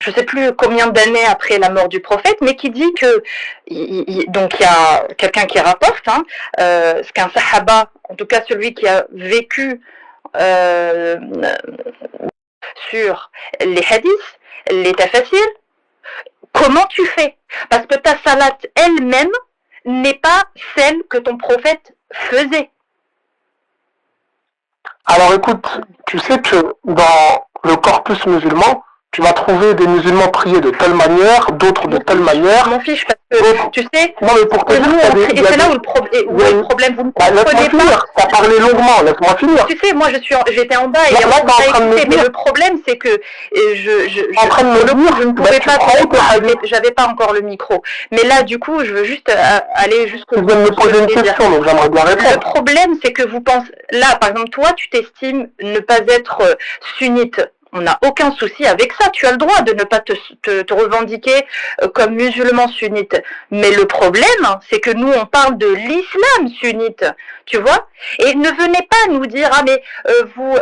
je ne sais plus combien d'années après la mort du prophète, mais qui dit que, donc il y a quelqu'un qui rapporte, ce qu'un sahaba, en tout cas celui qui a vécu sur les hadiths, les tafasirs, comment tu fais? Parce que ta salat elle-même n'est pas celle que ton prophète faisait. Alors écoute, tu sais que dans le corpus musulman, tu vas trouver des musulmans prier de telle manière, d'autres de telle manière. Je m'en fiche parce que tu sais. Non mais pour te dire, et c'est là où le problème, vous ne comprenez pas. T'as parlé longuement, laisse-moi finir. Tu sais, moi j'étais en bas et là, on m'a écouté, mais le problème c'est que je ne pouvais pas, j'avais pas encore le micro. Mais là du coup, je veux juste aller jusqu'au bout. Tu viens de me poser une question, donc j'aimerais bien répondre. Le problème c'est que vous pensez, là par exemple toi, tu t'estimes ne pas être sunnite. On n'a aucun souci avec ça. Tu as le droit de ne pas te revendiquer comme musulman sunnite. Mais le problème, c'est que nous, on parle de l'islam sunnite, tu vois. Et ne venez pas nous dire, ah mais vous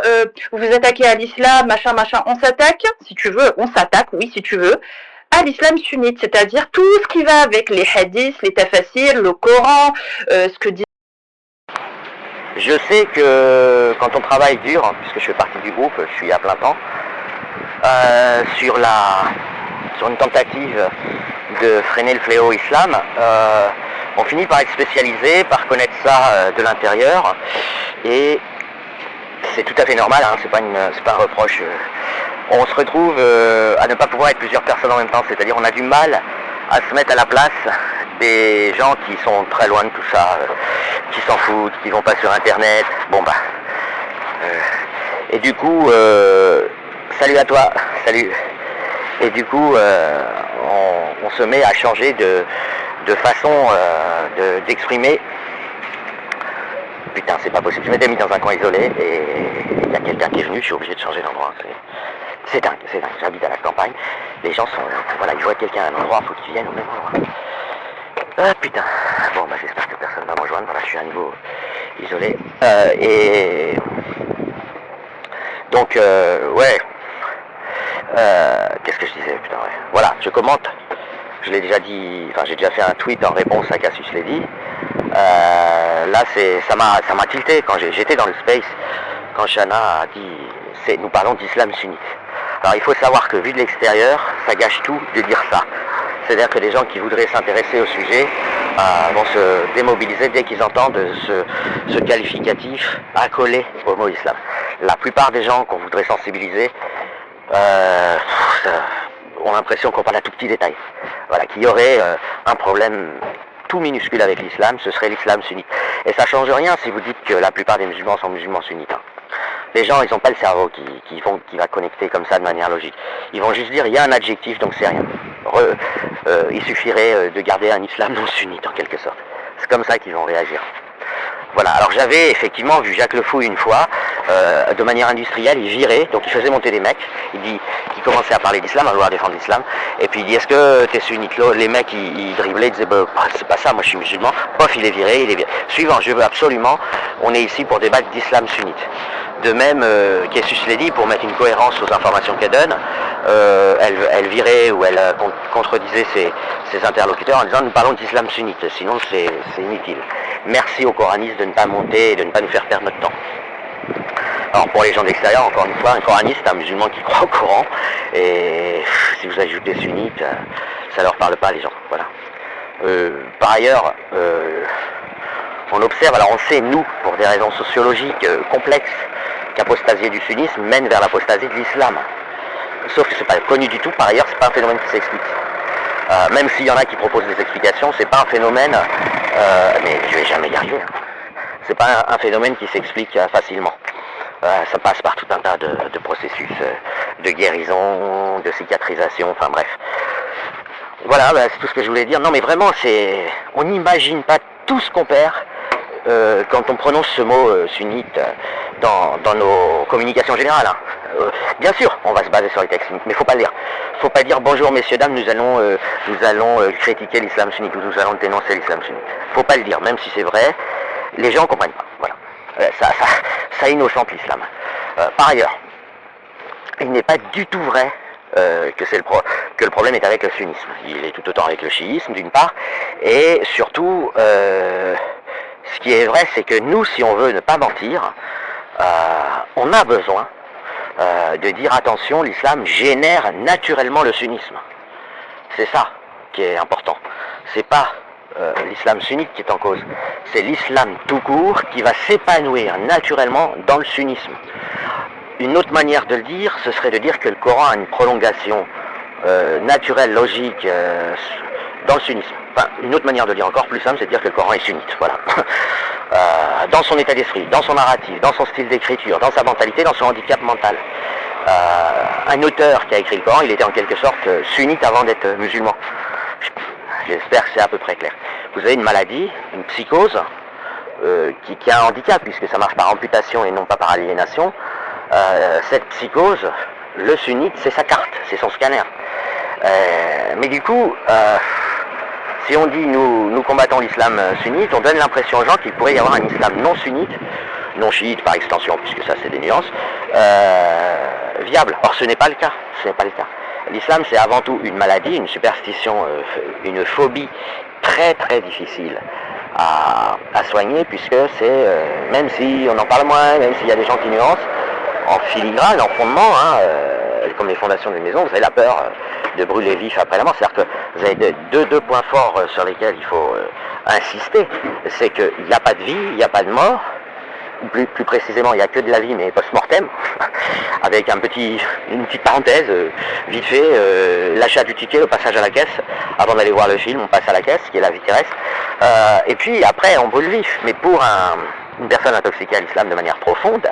vous attaquez à l'islam, machin, machin. On s'attaque, si tu veux, on s'attaque, oui, si tu veux, à l'islam sunnite, c'est-à-dire tout ce qui va avec les hadiths, les tafasirs, le Coran, ce que dit. Je sais que quand on travaille dur, puisque je fais partie du groupe, je suis à plein temps, sur une tentative de freiner le fléau islam, on finit par être spécialisé, par connaître ça de l'intérieur, et c'est tout à fait normal, hein, c'est pas un reproche. On se retrouve à ne pas pouvoir être plusieurs personnes en même temps, c'est-à-dire on a du mal à se mettre à la place des gens qui sont très loin de tout ça, qui s'en foutent, qui vont pas sur internet, bon bah. Et du coup, salut à toi, salut. Et du coup, on se met à changer de façon d'exprimer. Putain, c'est pas possible, je m'étais mis dans un coin isolé et il y a quelqu'un qui est venu, je suis obligé de changer d'endroit. C'est dingue, j'habite à la campagne, les gens sont, voilà, ils voient quelqu'un à un endroit, il faut qu'ils viennent au même endroit. Ah putain, bon bah j'espère que personne va me rejoindre, voilà, je suis à nouveau isolé. Et donc, ouais, qu'est-ce que je disais, putain, ouais. Voilà, je commente, je l'ai déjà dit, enfin j'ai déjà fait un tweet en réponse à Cassius Lady. Là, ça m'a tilté quand j'étais dans le space, quand Shana a dit, nous parlons d'islam sunnite. Alors il faut savoir que vu de l'extérieur, ça gâche tout de dire ça. C'est-à-dire que les gens qui voudraient s'intéresser au sujet vont se démobiliser dès qu'ils entendent ce qualificatif accolé au mot islam. La plupart des gens qu'on voudrait sensibiliser ont l'impression qu'on parle à tout petit détail. Voilà, qu'il y aurait un problème tout minuscule avec l'islam, ce serait l'islam sunnite. Et ça change rien si vous dites que la plupart des musulmans sont musulmans sunnites. Hein. Les gens, ils n'ont pas le cerveau qui va connecter comme ça de manière logique. Ils vont juste dire, il y a un adjectif, donc c'est rien. Il suffirait de garder un islam non sunnite, en quelque sorte. C'est comme ça qu'ils vont réagir. Voilà, alors j'avais effectivement vu Jacques Le Fou une fois, de manière industrielle, il virait, donc il faisait monter des mecs, il commençait à parler d'islam, à vouloir défendre l'islam, et puis il dit, est-ce que t'es sunnite? Les mecs, ils driblaient, ils disaient, bah, c'est pas ça, moi je suis musulman, pof, il est viré. Suivant, je veux absolument, on est ici pour débattre d'islam sunnite. De même, Cassius Lady, pour mettre une cohérence aux informations qu'elle donne, elle virait ou elle contredisait ses interlocuteurs en disant, nous parlons d'islam sunnite, sinon c'est inutile. Merci aux coranistes de ne pas monter et de ne pas nous faire perdre notre temps. Alors pour les gens d'extérieur, encore une fois, un coraniste, c'est un musulman qui croit au Coran, et si vous ajoutez sunnite, ça leur parle pas les gens. Voilà. Par ailleurs, on observe, alors on sait, nous, pour des raisons sociologiques complexes, qu'apostasier du sunnisme mène vers l'apostasie de l'islam. Sauf que c'est pas connu du tout, par ailleurs, c'est pas un phénomène qui s'explique. Même s'il y en a qui proposent des explications, c'est pas un phénomène, mais je vais jamais y arriver, hein. C'est pas un phénomène qui s'explique facilement. Ça passe par tout un tas de processus de guérison, de cicatrisation, enfin bref. Voilà, c'est tout ce que je voulais dire. Non mais vraiment, on n'imagine pas tout ce qu'on perd quand on prononce ce mot sunnite dans nos communications générales. Hein. Bien sûr, on va se baser sur les textes sunnites, mais il ne faut pas le dire. Il ne faut pas dire bonjour messieurs dames, nous allons critiquer l'islam sunnite ou nous allons dénoncer l'islam sunnite. Il ne faut pas le dire, même si c'est vrai, les gens ne comprennent pas. Voilà. Ça innocente l'islam. Par ailleurs, il n'est pas du tout vrai que le problème est avec le sunnisme. Il est tout autant avec le chiisme, d'une part, et surtout, ce qui est vrai, c'est que nous, si on veut ne pas mentir, on a besoin de dire attention, l'islam génère naturellement le sunnisme. C'est ça qui est important. C'est pas l'islam sunnite qui est en cause, c'est l'islam tout court qui va s'épanouir naturellement dans le sunnisme. Une autre manière de le dire, ce serait de dire que le Coran a une prolongation naturelle, logique, dans le sunnisme. Enfin, une autre manière de le dire encore plus simple, c'est de dire que le Coran est sunnite, voilà. Dans son état d'esprit, dans son narratif, dans son style d'écriture, dans sa mentalité, dans son handicap mental. Un auteur qui a écrit le Coran, il était en quelque sorte sunnite avant d'être musulman. J'espère que c'est à peu près clair. Vous avez une maladie, une psychose, qui a un handicap, puisque ça marche par amputation et non pas par aliénation. Cette psychose, le sunnite, c'est sa carte, c'est son scanner. Mais du coup, si on dit nous combattons l'islam sunnite, on donne l'impression aux gens qu'il pourrait y avoir un islam non sunnite, non chiite par extension, puisque ça c'est des nuances, viable. Or ce n'est pas le cas, ce n'est pas le cas. L'islam c'est avant tout une maladie, une superstition, une phobie très très difficile à soigner, puisque c'est, même si on en parle moins, même s'il y a des gens qui nuancent, en filigrane, en fondement, comme les fondations d'une maison, vous avez la peur de brûler vif après la mort. C'est-à-dire que vous avez deux points forts sur lesquels il faut insister. C'est qu'il n'y a pas de vie, il n'y a pas de mort. Plus précisément, il n'y a que de la vie, mais post-mortem, avec une petite parenthèse, vite fait, l'achat du ticket, le passage à la caisse, avant d'aller voir le film, on passe à la caisse, qui est la vie terrestre, et puis après, on brûle vif. Mais pour une personne intoxiquée à l'islam de manière profonde,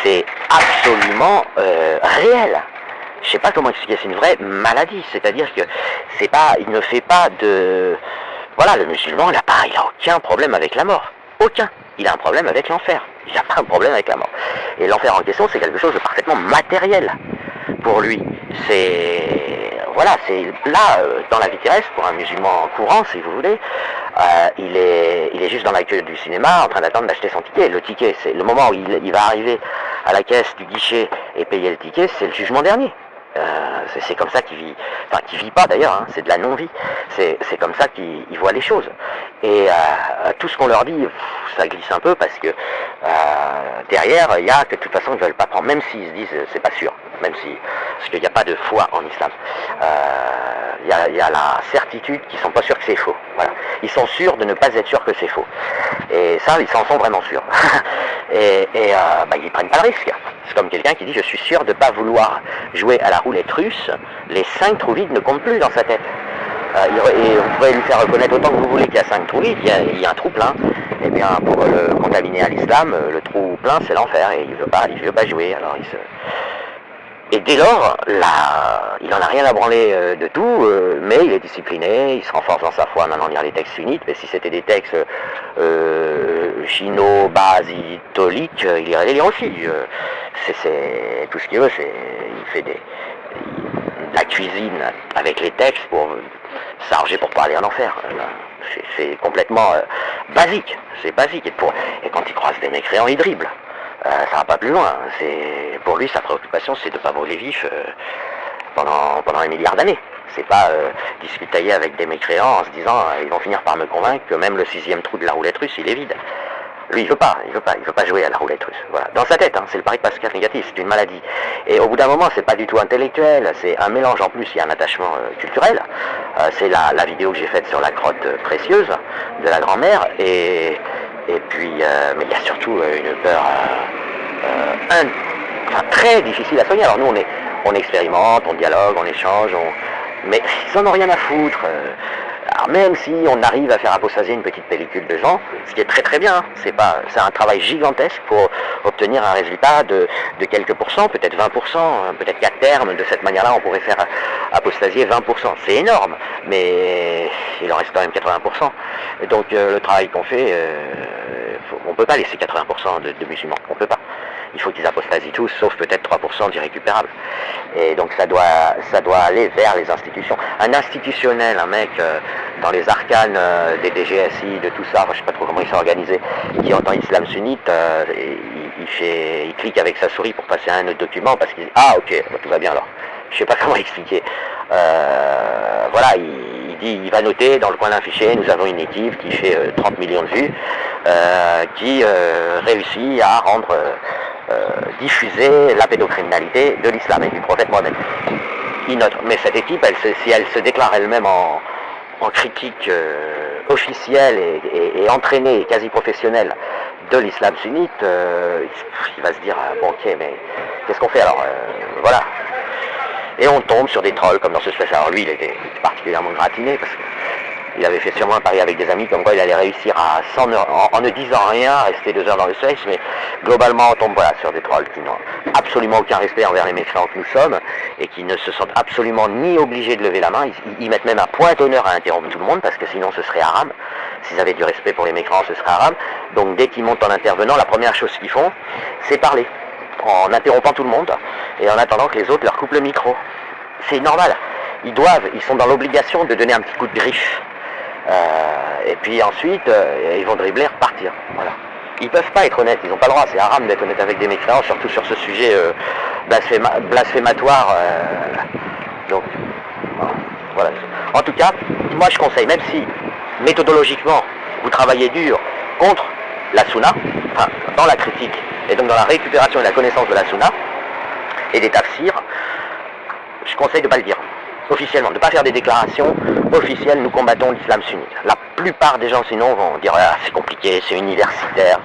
c'est absolument réel. Je ne sais pas comment expliquer, c'est une vraie maladie, c'est-à-dire que il ne fait pas de... Voilà, le musulman, il n'a aucun problème avec la mort. Aucun. Il a un problème avec l'enfer. Il n'a pas un problème avec la mort. Et l'enfer en question, c'est quelque chose de parfaitement matériel pour lui. Voilà, c'est là, dans la vie terrestre, pour un musulman courant, si vous voulez, il est juste dans la queue du cinéma, en train d'attendre d'acheter son ticket. Le ticket, c'est le moment où il va arriver à la caisse du guichet et payer le ticket, c'est le jugement dernier. C'est comme ça qu'il vit, enfin qu'il vit pas d'ailleurs, hein, c'est de la non-vie, c'est comme ça qu'il voit les choses. Et tout ce qu'on leur dit, ça glisse un peu parce que derrière, il y a que de toute façon ils veulent pas prendre, même s'ils se disent c'est pas sûr, même si, parce qu'il n'y a pas de foi en islam. Il y a la certitude qu'ils sont pas sûrs que c'est faux. Voilà. Ils sont sûrs de ne pas être sûrs que c'est faux. Et ça, ils s'en sont vraiment sûrs. Ils prennent pas le risque. C'est comme quelqu'un qui dit je suis sûr de ne pas vouloir jouer à la roulette russe, les 5 trous vides ne comptent plus dans sa tête. Et vous pouvez lui faire reconnaître autant que vous voulez qu'il y a 5 trous vides, il y a un trou plein. Et bien pour le contaminer à l'islam, le trou plein c'est l'enfer et il veut pas jouer. Alors Et dès lors, il n'en a rien à branler de tout, mais il est discipliné, il se renforce dans sa foi en allant lire les textes sunnites, mais si c'était des textes chino-basitoliques, il irait les lire aussi. C'est tout ce qu'il veut, il fait de la cuisine avec les textes pour s'arranger pour parler en enfer. C'est complètement basique, c'est basique. Et quand il croise des mécréants, il dribble. Ça va pas plus loin. Pour lui, sa préoccupation, c'est de ne pas brûler vif pendant 1 milliard d'années. C'est pas discutailler avec des mécréants en se disant ils vont finir par me convaincre que même le 6e trou de la roulette russe, il est vide. Lui, il veut pas jouer à la roulette russe. Voilà. Dans sa tête, c'est le pari de Pascal négatif, c'est une maladie. Et au bout d'un moment, c'est pas du tout intellectuel, c'est un mélange. En plus, il y a un attachement culturel. C'est la vidéo que j'ai faite sur la crotte précieuse de la grand-mère. Et puis, mais il y a surtout une peur très difficile à soigner. Alors nous, on expérimente, on dialogue, on échange, mais ils en ont rien à foutre. Alors même si on arrive à faire apostasier une petite pellicule de gens, ce qui est très très bien, c'est un travail gigantesque pour obtenir un résultat de quelques pourcents, peut-être 20%, peut-être qu'à terme, de cette manière-là, on pourrait faire apostasier 20%. C'est énorme, mais il en reste quand même 80%. Et donc le travail qu'on fait, on ne peut pas laisser 80% de musulmans, on ne peut pas. Il faut qu'ils apostasient tous, sauf peut-être 3% d'irrécupérables. Et donc ça doit aller vers les institutions. Un institutionnel, un mec dans les arcanes des DGSI, de tout ça, je ne sais pas trop comment il s'est organisé, qui entend islam sunnite, il clique avec sa souris pour passer à un autre document parce qu'il dit ah ok, tout va bien alors. je sais pas comment expliquer. Voilà, il dit, il va noter dans le coin d'un fichier, nous avons une équipe qui fait 30 millions de vues, qui réussit à rendre diffuser la pédocriminalité de l'islam et du prophète Mohammed. Il note. Mais cette équipe, si elle se déclare elle-même en critique officielle et entraînée, quasi professionnelle de l'islam sunnite, il va se dire, bon ok, mais qu'est-ce qu'on fait alors voilà. Et on tombe sur des trolls comme dans ce spécial. Alors lui, il était particulièrement gratiné parce qu'il avait fait sûrement un pari avec des amis comme quoi il allait réussir à, en ne disant rien, rester 2 heures dans le sexe, mais globalement on tombe voilà, sur des trolls qui n'ont absolument aucun respect envers les mécréants que nous sommes et qui ne se sentent absolument ni obligés de lever la main. Ils mettent même un point d'honneur à interrompre tout le monde parce que sinon ce serait haram. S'ils avaient du respect pour les mécréants, ce serait haram. Donc dès qu'ils montent en intervenant, la première chose qu'ils font, c'est parler, en interrompant tout le monde et en attendant que les autres leur coupent le micro. C'est normal. Ils sont dans l'obligation de donner un petit coup de griffe. Et puis ensuite, ils vont dribbler et repartir. Voilà. Ils peuvent pas être honnêtes, ils n'ont pas le droit, c'est haram d'être honnête avec des mécréants, surtout sur ce sujet blasphématoire. Donc, voilà. En tout cas, moi je conseille, même si méthodologiquement vous travaillez dur contre la sunna, enfin dans la critique et donc dans la récupération et la connaissance de la sunna et des tafsirs, je conseille de ne pas le dire officiellement, de ne pas faire des déclarations officielles, nous combattons l'islam sunnite. La plupart des gens sinon vont dire ah, c'est compliqué, c'est universitaire,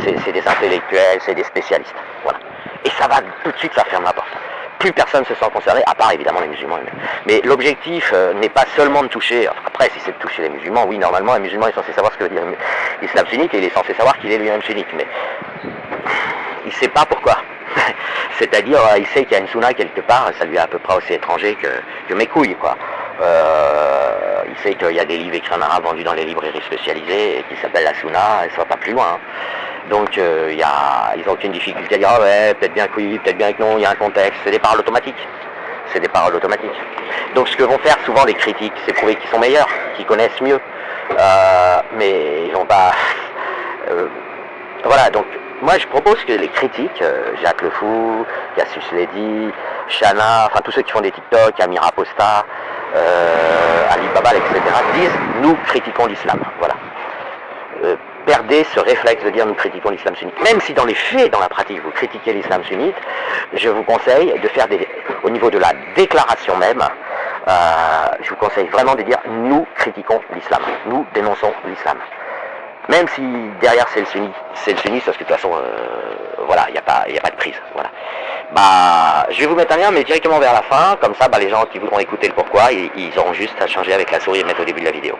c'est des intellectuels, c'est des spécialistes. Voilà. Et ça va tout de suite, ça ferme la porte. Plus personne se sent concerné, à part évidemment les musulmans eux-mêmes. Mais l'objectif n'est pas seulement de toucher, après si c'est de toucher les musulmans, oui normalement un musulman est censé savoir ce que veut dire l'islam sunnite et il est censé savoir qu'il est lui-même sunnite, mais il ne sait pas pourquoi. C'est-à-dire, il sait qu'il y a une sunna quelque part, ça lui est à peu près aussi étranger que mes couilles, quoi. Il sait qu'il y a des livres écrits en arabe vendus dans les librairies spécialisées et qui s'appellent la sunna, et ça va pas plus loin. Hein. Donc, ils n'ont aucune difficulté à dire, ah ouais, peut-être bien que oui, peut-être bien que non, il y a un contexte. C'est des paroles automatiques. C'est des paroles automatiques. Donc, ce que vont faire souvent les critiques, c'est prouver qu'ils sont meilleurs, qu'ils connaissent mieux. Mais ils vont pas... voilà, donc... Moi, je propose que les critiques, Jacques Le Fou, Cassius Ledy, Shana, enfin tous ceux qui font des TikTok, Amira Posta, Ali Babal, etc., disent « nous critiquons l'islam ». Voilà. Perdez ce réflexe de dire « nous critiquons l'islam sunnite ». Même si dans les faits, dans la pratique, vous critiquez l'islam sunnite, je vous conseille de faire au niveau de la déclaration même, je vous conseille vraiment de dire « nous critiquons l'islam », « nous dénonçons l'islam ». Même si derrière c'est le sunniste, parce que de toute façon, voilà, il n'y a pas de prise. Voilà. Bah, je vais vous mettre un lien, mais directement vers la fin, comme ça, bah, les gens qui voudront écouter le pourquoi, ils auront juste à changer avec la souris et mettre au début de la vidéo.